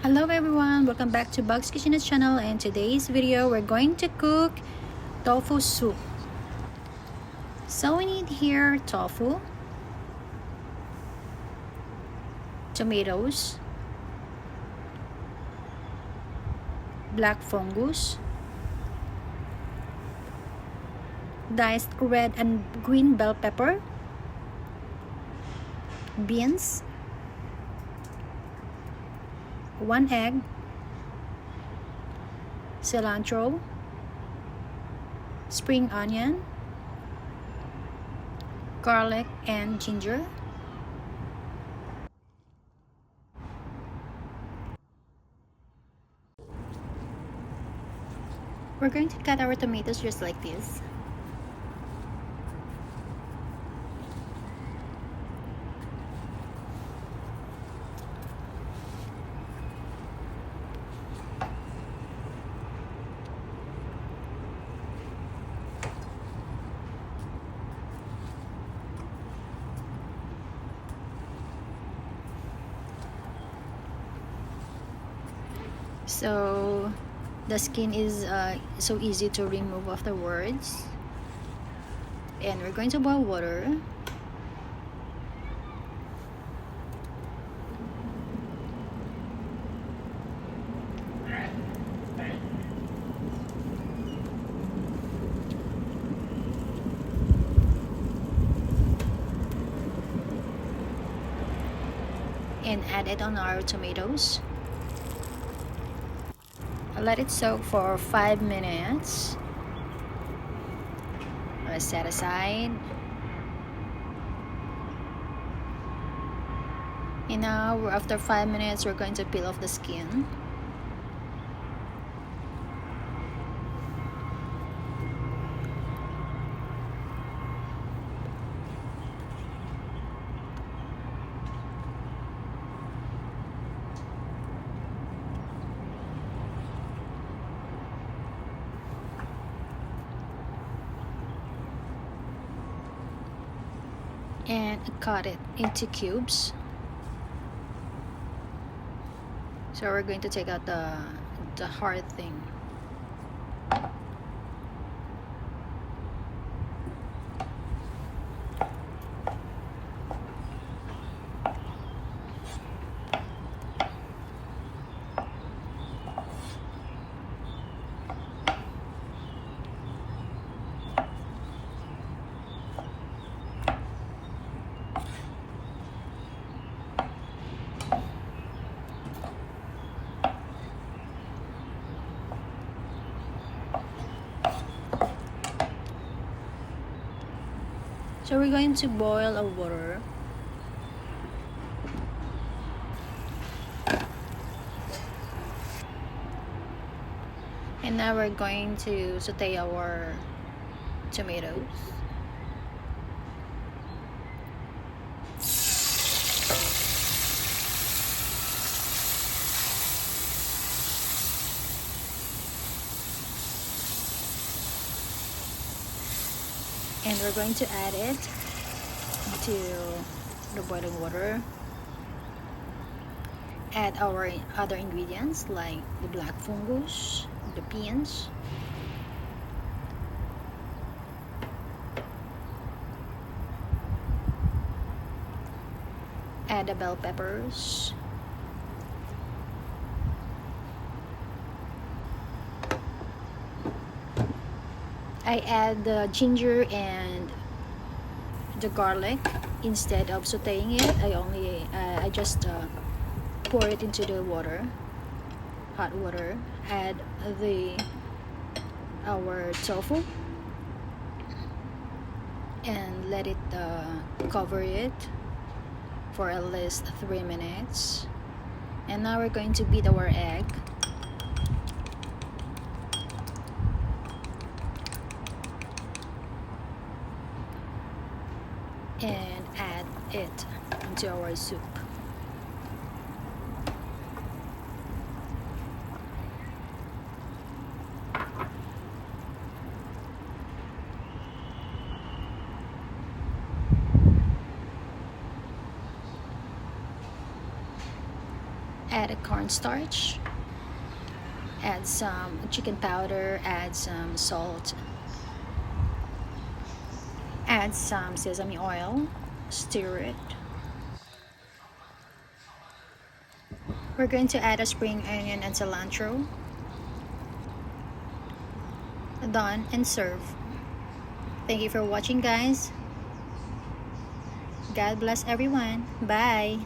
Hello everyone, welcome back to Bugs Kitchenette channel, and today's video we're going to cook tofu soup. So we need here tofu, tomatoes, black fungus, diced red and green bell pepper, beans, 1 egg, cilantro, spring onion, garlic and ginger, we're going to cut our tomatoes just like this. So the skin is so easy to remove afterwards, and we're going to boil water. And add it on our tomatoes. Let it soak for 5 minutes. Let's set aside. And now after 5 minutes we're going to peel off the skin. And cut it into cubes. So we're going to take out the hard thing. So we're going to boil our water. And now we're going to saute our tomatoes. And we're going to add it to the boiling water. Add our other ingredients like the black fungus, the beans, add the bell peppers, I add the ginger and the garlic. Instead of sauteing it, I just pour it into the water, hot water. Add our tofu and let it cover it for at least 3 minutes. And now we're going to beat our egg. And add it into our soup. Add a cornstarch, add some chicken powder, add some salt, add some sesame oil, stir it. We're going to add a spring onion and cilantro. Done and serve. Thank you for watching, guys. God bless everyone. Bye.